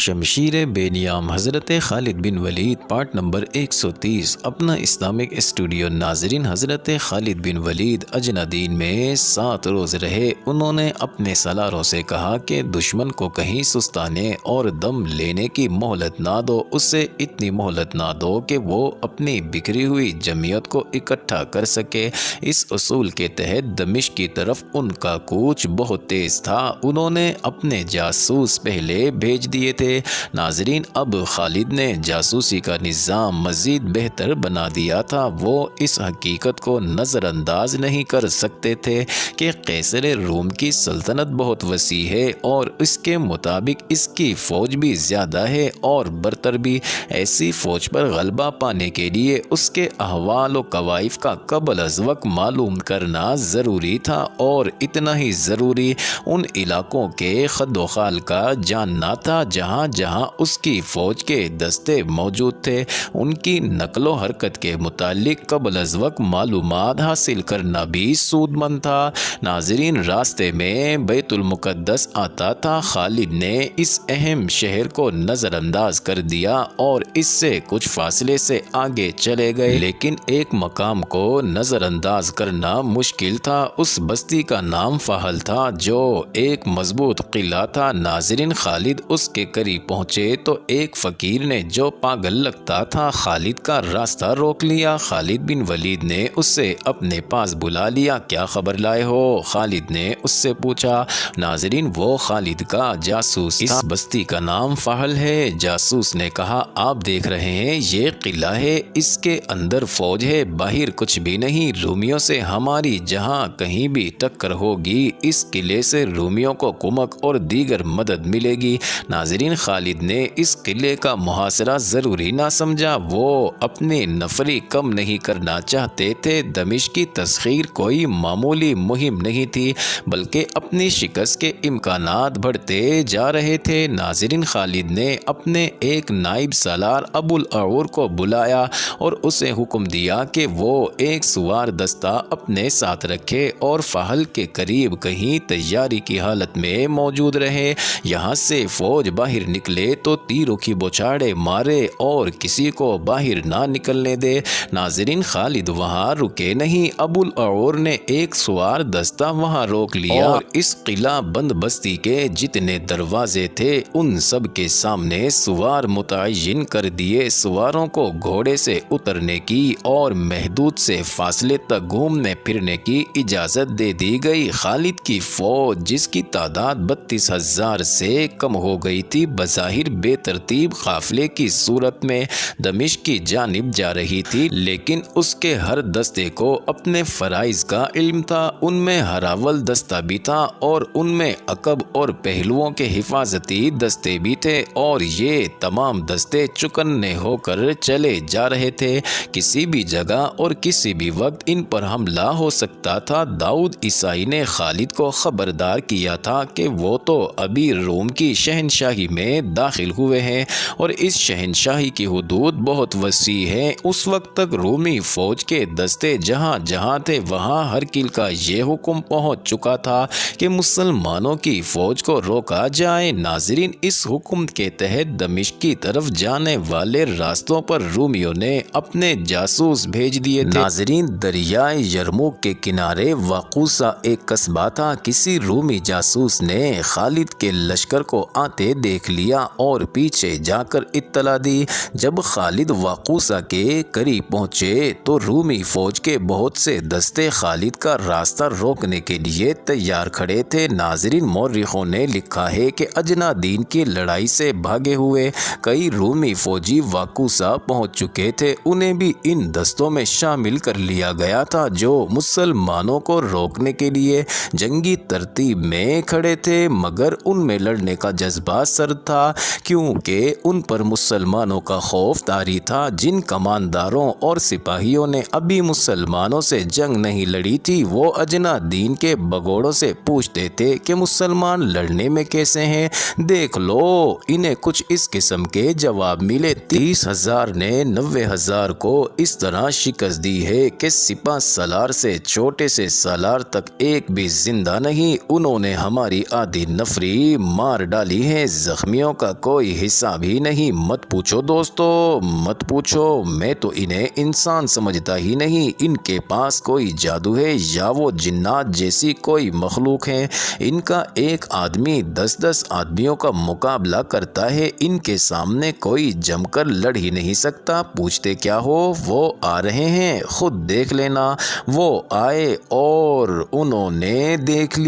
شمشیر بے نیام حضرت خالد بن ولید part number 130 اپنا اسلامک اسٹوڈیو۔ ناظرین، حضرت خالد بن ولید اجنادین میں 7 روز رہے۔ انہوں نے اپنے سالاروں سے کہا کہ دشمن کو کہیں سستانے اور دم لینے کی مہلت نہ دو، اسے اتنی مہلت نہ دو کہ وہ اپنی بکھری ہوئی جمعیت کو اکٹھا کر سکے۔ اس اصول کے تحت دمشق کی طرف ان کا کوچ بہت تیز تھا۔ انہوں نے اپنے جاسوس پہلے بھیج دیے تھے۔ ناظرین، اب خالد نے جاسوسی کا نظام مزید بہتر بنا دیا تھا۔ وہ اس حقیقت کو نظر انداز نہیں کر سکتے تھے کہ قیصر روم کی سلطنت بہت وسیع ہے اور اس کے مطابق اس کی فوج بھی زیادہ ہے اور برتر بھی۔ ایسی فوج پر غلبہ پانے کے لیے اس کے احوال و کوائف کا قبل از وقت معلوم کرنا ضروری تھا، اور اتنا ہی ضروری ان علاقوں کے خد و خال کا جاننا تھا جہاں جہاں اس کی فوج کے دستے موجود تھے۔ ان کی نقل و حرکت کے متعلق قبل از وقت معلومات حاصل کرنا بھی سود مند تھا۔ ناظرین، راستے میں بیت المقدس آتا تھا۔ خالد نے اس اہم شہر کو نظر انداز کر دیا اور اس سے کچھ فاصلے سے آگے چلے گئے، لیکن ایک مقام کو نظر انداز کرنا مشکل تھا۔ اس بستی کا نام فحل تھا جو ایک مضبوط قلعہ تھا۔ ناظرین، خالد اس کے قریب پہنچے تو ایک فقیر نے جو پاگل لگتا تھا خالد کا راستہ روک لیا۔ خالد بن ولید نے اس سے اپنے پاس بلا لیا۔ کیا خبر لائے ہو؟ خالد نے اس سے پوچھا۔ ناظرین، وہ خالد کا جاسوس تھا۔ اس بستی کا نام فحل ہے۔ جاسوس نے کہا، آپ دیکھ رہے ہیں یہ قلعہ ہے، اس کے اندر فوج ہے، باہر کچھ بھی نہیں۔ رومیوں سے ہماری جہاں کہیں بھی ٹکر ہوگی، اس قلعے سے رومیوں کو کمک اور دیگر مدد ملے گی۔ ناظرین، خالد نے اس قلعے کا محاصرہ ضروری نہ سمجھا۔ وہ اپنی نفری کم نہیں کرنا چاہتے تھے۔ دمشق کی تسخیر کوئی معمولی مہم نہیں تھی، بلکہ اپنی شکست کے امکانات بڑھتے جا رہے تھے۔ ناظرین، خالد نے اپنے ایک نائب سالار ابو العور کو بلایا اور اسے حکم دیا کہ وہ ایک سوار دستہ اپنے ساتھ رکھے اور فحل کے قریب کہیں تیاری کی حالت میں موجود رہے۔ یہاں سے فوج باہر نکلے تو تیروں کی بوچھاڑیں مارے اور کسی کو باہر نہ نکلنے دے۔ ناظرین، خالد وہاں رکے نہیں۔ ابو العور نے ایک سوار دستہ وہاں روک لیا اور اس قلعہ بند بستی کے جتنے دروازے تھے ان سب کے سامنے سوار متعین کر دیے۔ سواروں کو گھوڑے سے اترنے کی اور محدود سے فاصلے تک گھومنے پھرنے کی اجازت دے دی گئی۔ خالد کی فوج، جس کی تعداد 32,000 سے کم ہو گئی تھی، بظاہر بے ترتیب قافلے کی صورت میں دمشق کی جانب جا رہی تھی، لیکن اس کے ہر دستے کو اپنے فرائض کا علم تھا۔ ان میں ہراول دستہ بھی تھا اور ان میں عقب اور پہلوؤں کے حفاظتی دستے بھی تھے، اور یہ تمام دستے چکنے ہو کر چلے جا رہے تھے۔ کسی بھی جگہ اور کسی بھی وقت ان پر حملہ ہو سکتا تھا۔ داؤد عیسائی نے خالد کو خبردار کیا تھا کہ وہ تو ابھی روم کی شہنشاہی میں داخل ہوئے ہیں اور اس شہنشاہی کی حدود بہت وسیع ہے۔ اس وقت تک رومی فوج کے دستے جہاں جہاں تھے وہاں ہرکل کا یہ حکم پہنچ چکا تھا کہ مسلمانوں کی فوج کو روکا جائے۔ ناظرین، اس حکم کے تحت دمشق کی طرف جانے والے راستوں پر رومیوں نے اپنے جاسوس بھیج دیے تھے۔ ناظرین، دریائے یرموک کے کنارے واقوسہ ایک قصبہ تھا۔ کسی رومی جاسوس نے خالد کے لشکر کو آتے دیکھ لیا اور پیچھے جا کر اطلاع دی۔ جب خالد واقوسہ کے قریب پہنچے تو رومی فوج کے بہت سے دستے خالد کا راستہ روکنے کے لیے تیار کھڑے تھے۔ ناظرین، مورخوں نے لکھا ہے کہ اجنادین کی لڑائی سے بھاگے ہوئے کئی رومی فوجی واقوسہ پہنچ چکے تھے۔ انہیں بھی ان دستوں میں شامل کر لیا گیا تھا جو مسلمانوں کو روکنے کے لیے جنگی ترتیب میں کھڑے تھے، مگر ان میں لڑنے کا جذبہ سرد تھا کیونکہ ان پر مسلمانوں کا خوف طاری تھا۔ جن کمانداروں اور سپاہیوں نے ابھی مسلمانوں سے جنگ نہیں لڑی تھی وہ اجنادین کے بگوڑوں سے پوچھتے تھے کہ مسلمان لڑنے میں کیسے ہیں، دیکھ لو۔ انہیں کچھ اس قسم کے جواب ملے۔ 30,000 نے 90,000 کو اس طرح شکست دی ہے کہ سپہ سالار سے چھوٹے سے سالار تک ایک بھی زندہ نہیں۔ انہوں نے ہماری آدھی نفری مار ڈالی ہے، زخمی آدمیوں کا کوئی حصہ بھی نہیں۔ مت پوچھو دوستو، مت پوچھو، میں تو انہیں انسان سمجھتا ہی نہیں۔ ان کے پاس کوئی جادو ہے یا وہ جنات جیسی کوئی مخلوق ہے۔ ان کا ایک آدمی 10 آدمیوں کا مقابلہ کرتا ہے، ان کے سامنے کوئی جم کر لڑ ہی نہیں سکتا۔ پوچھتے کیا ہو؟ وہ آ رہے ہیں، خود دیکھ لینا۔ وہ آئے اور انہوں نے دیکھ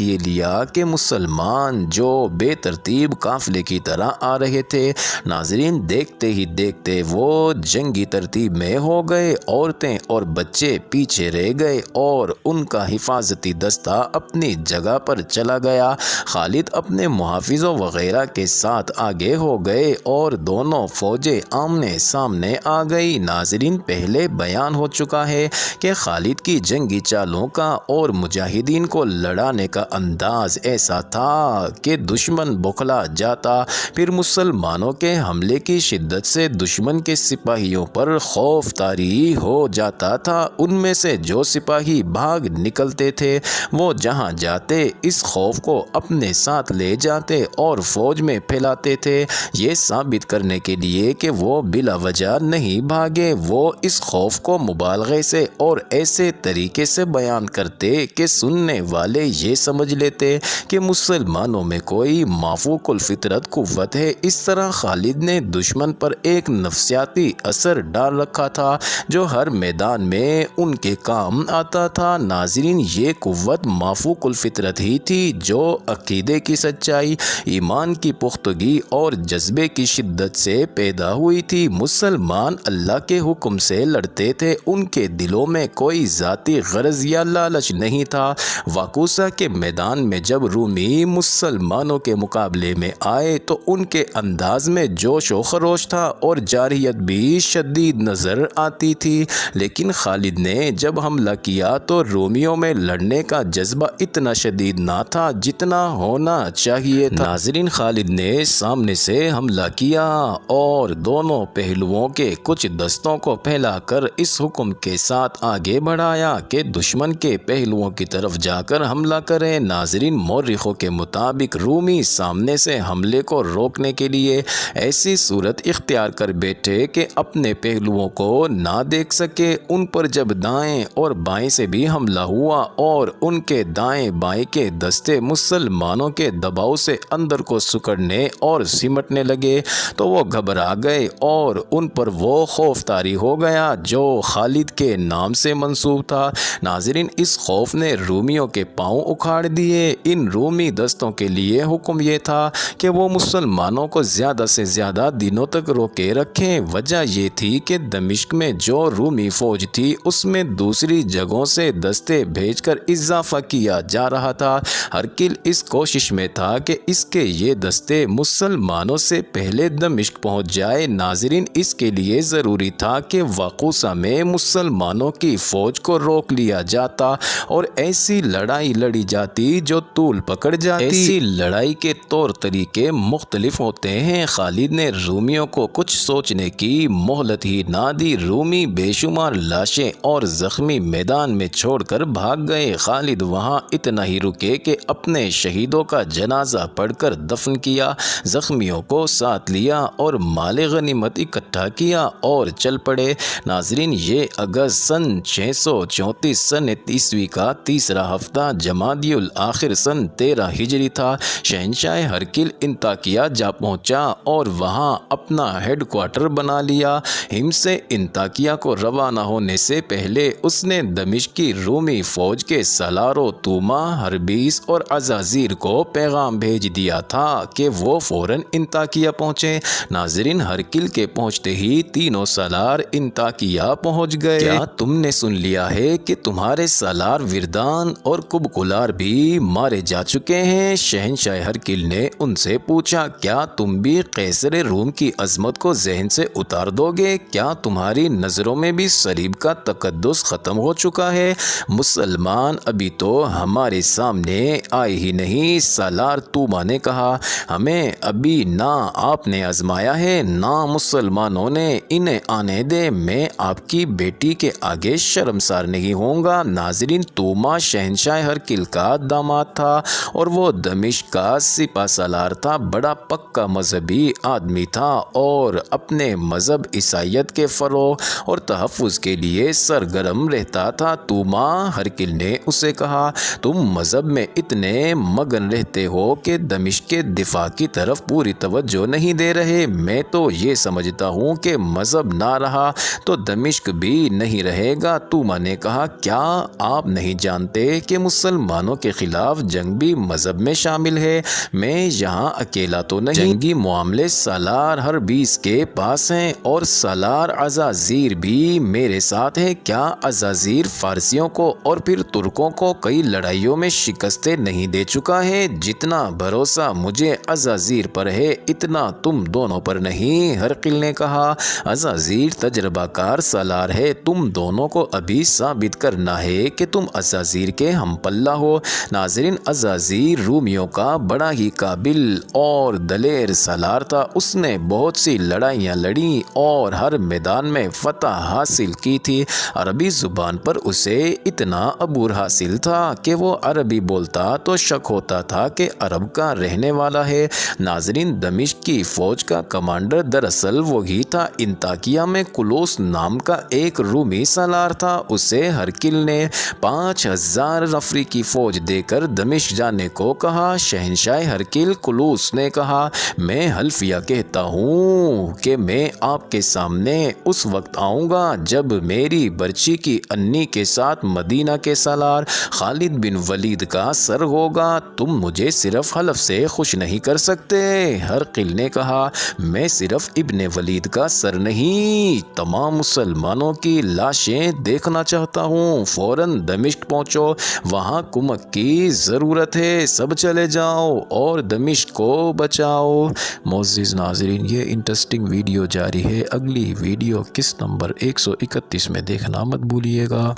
ہی لیا کہ مسلمان جو بے ترتیب قافلے کی طرح آ رہے تھے۔ ناظرین، دیکھتے ہی دیکھتے وہ جنگی ترتیب میں ہو گئے۔ عورتیں اور بچے پیچھے رہ گئے اور ان کا حفاظتی دستہ اپنی جگہ پر چلا گیا۔ خالد اپنے محافظوں وغیرہ کے ساتھ آگے ہو گئے اور دونوں فوجیں آمنے سامنے آ گئی۔ ناظرین، پہلے بیان ہو چکا ہے کہ خالد کی جنگی چالوں کا اور مجاہدین کو لڑانے کا انداز ایسا تھا کہ دشمن بوکھلا جاتا، پھر مسلمانوں کے حملے کی شدت سے دشمن کے سپاہیوں پر خوف طاری ہو جاتا تھا۔ ان میں سے جو سپاہی بھاگ نکلتے تھے وہ جہاں جاتے اس خوف کو اپنے ساتھ لے جاتے اور فوج میں پھیلاتے تھے، یہ ثابت کرنے کے لیے کہ وہ بلا وجہ نہیں بھاگے۔ وہ اس خوف کو مبالغے سے اور ایسے طریقے سے بیان کرتے کہ سننے والے یہ سمجھ لیتے کہ مسلمانوں میں کوئی مافوق الفطرت قوت ہے۔ اس طرح خالد نے دشمن پر ایک نفسیاتی اثر ڈال رکھا تھا جو ہر میدان میں ان کے کام آتا تھا۔ ناظرین، یہ قوت مافوق الفطرت ہی تھی جو عقیدے کی سچائی، ایمان کی پختگی اور جذبے کی شدت سے پیدا ہوئی تھی۔ مسلمان اللہ کے حکم سے لڑتے تھے، ان کے دلوں میں کوئی ذاتی غرض یا لالچ نہیں تھا۔ واقوسہ کے میدان میں جب رومی مسلمانوں کے مقابلے میں آئے تو ان کے انداز میں جوش و خروش تھا اور جارحیت بھی شدید نظر آتی تھی، لیکن خالد نے جب حملہ کیا تو رومیوں میں لڑنے کا جذبہ اتنا شدید نہ تھا جتنا ہونا چاہیے تھا۔ ناظرین، خالد نے سامنے سے حملہ کیا اور دونوں پہلوؤں کے کچھ دستوں کو پھیلا کر اس حکم کے ساتھ آگے بڑھایا کہ دشمن کے پہلوؤں کی طرف جا کر حملہ کریں۔ ناظرین، مورخوں کے مطابق رومی سامنے سے حملے کو روکنے کے لیے ایسی صورت اختیار کر بیٹھے کہ اپنے پہلوؤں کو نہ دیکھ سکے۔ ان پر جب دائیں اور بائیں سے بھی حملہ ہوا اور ان کے دائیں بائیں کے دستے مسلمانوں کے دباؤ سے اندر کو سکڑنے اور سمٹنے لگے تو وہ گھبرا گئے اور ان پر وہ خوف طاری ہو گیا جو خالد کے نام سے منسوب تھا۔ ناظرین، اس خوف نے رومیوں کے پاؤں اکھاڑ دیے۔ ان رومی دستوں کے لیے حکم یہ تھا کہ وہ مسلمانوں کو زیادہ سے زیادہ دنوں تک روکے رکھیں۔ وجہ یہ تھی کہ دمشق میں جو رومی فوج تھی اس میں دوسری جگہوں سے دستے بھیج کر اضافہ کیا جا رہا تھا۔ ہرقل اس کوشش میں تھا کہ اس کے یہ دستے مسلمانوں سے پہلے دمشق پہنچ جائے۔ ناظرین، اس کے لیے ضروری تھا کہ واقوسہ میں مسلمانوں کی فوج کو روک لیا جاتا اور ایسی لڑائی لڑی جاتی جو طول پکڑ جاتی۔ ایسی لڑائی کے طور طریقے مختلف ہوتے ہیں۔ خالد نے رومیوں کو کچھ سوچنے کی مہلت ہی نہ دی۔ رومی بے شمار لاشیں اور زخمی میدان میں چھوڑ کر بھاگ گئے۔ خالد وہاں اتنا ہی رکے کہ اپنے شہیدوں کا جنازہ پڑھ کر دفن کیا، زخمیوں کو ساتھ لیا اور مال غنیمت اکٹھا کیا اور چل پڑے۔ ناظرین، یہ اگست سن 634 سن عیسوی کا تیسرا ہفتہ جمادی الاخر سن 13 ہجری تھا۔ شہنشاہ ہرقل انطاکیہ جا پہنچا اور وہاں اپنا ہیڈ کوارٹر بنا لیا۔ ہم سے انطاکیہ کو روانہ ہونے سے پہلے اس نے دمشق کی رومی فوج کے سالار و توما، ہربیس اور عزازیر کو پیغام بھیج دیا تھا کہ وہ فوراً انطاکیہ پہنچے۔ ناظرین، ہرقل کے پہنچتے ہی تینوں سالار انطاکیہ پہنچ گئے۔ کیا تم نے سن لیا ہے کہ تمہارے سالار وردان اور کبکلار بھی مارے جا چکے ہیں؟ شہنشاہ ہرقل نے ان سے پوچھا، کیا تم بھی قیصر روم کی عظمت کو ذہن سے اتار دو گے؟ کیا تمہاری نظروں میں بھی صلیب کا تقدس ختم ہو چکا ہے؟ مسلمان ابھی تو ہمارے سامنے آئے ہی نہیں۔ سالار توما نے کہا، ہمیں ابھی نہ آپ نے آزمایا ہے نہ مسلمانوں نے، انہیں آنے دے، میں آپ کی بیٹی کے آگے شرمسار نہیں ہوں گا۔ ناظرین، توما شہنشاہ ہرقل کا داماد تھا اور وہ دمشق کا سپہ سالار سالار تھا بڑا پکا مذہبی آدمی تھا اور اپنے مذہب عیسائیت کے فروغ اور تحفظ کے لیے سرگرم رہتا تھا۔ توما ہرکل نے اسے کہا، تم مذہب میں اتنے مگن رہتے ہو کہ دمشق کے دفاع کی طرف پوری توجہ نہیں دے رہے۔ میں تو یہ سمجھتا ہوں کہ مذہب نہ رہا تو دمشق بھی نہیں رہے گا۔ توما نے کہا، کیا آپ نہیں جانتے کہ مسلمانوں کے خلاف جنگ بھی مذہب میں شامل ہے؟ میں یہاں اکیلا تو نہیں، جنگی معاملے سالار ہربیس کے پاس ہیں اور سالار عزازیر بھی میرے ساتھ ہے۔ کیا عزازیر فارسیوں کو اور پھر ترکوں کو کئی لڑائیوں میں شکستیں نہیں دے چکا ہے؟ جتنا بھروسہ مجھے عزازیر پر ہے اتنا تم دونوں پر نہیں۔ ہرقل نے کہا، عزازیر تجربہ کار سالار ہے، تم دونوں کو ابھی ثابت کرنا ہے کہ تم عزازیر کے ہم پلہ ہو۔ ناظرین، عزازیر رومیوں کا بڑا ہی قابل اور دلیر سالار تھا۔ اس نے بہت سی لڑائیاں لڑی اور ہر میدان میں فتح حاصل کی تھی۔ عربی زبان پر اسے اتنا عبور حاصل تھا کہ وہ عربی بولتا تو شک ہوتا تھا کہ عرب کا رہنے والا ہے۔ ناظرین، دمشق کی فوج کا کمانڈر دراصل وہی تھا۔ انطاکیہ میں کلوس نام کا ایک رومی سالار تھا۔ اسے ہرکل نے 5000 نفری کی فوج دے کر دمشق جانے کو کہا۔ شہنشاہ ہرکل کلوس نے کہا، میں حلفیہ کہتا ہوں کہ میں آپ کے سامنے اس وقت آؤں گا جب میری برچی کی انی کے ساتھ مدینہ کے سالار خالد بن ولید کا سر ہوگا۔ تم مجھے صرف حلف سے خوش نہیں کر سکتے۔ ہرقل نے کہا، میں صرف ابن ولید کا سر نہیں، تمام مسلمانوں کی لاشیں دیکھنا چاہتا ہوں۔ فوراً دمشق پہنچو، وہاں کمک کی ضرورت ہے۔ سب چلے جاؤ اور دمشق کو بچاؤ۔ معزز ناظرین، یہ انٹرسٹنگ ویڈیو جاری ہے۔ اگلی ویڈیو قسط نمبر 131 میں دیکھنا مت بھولیے گا۔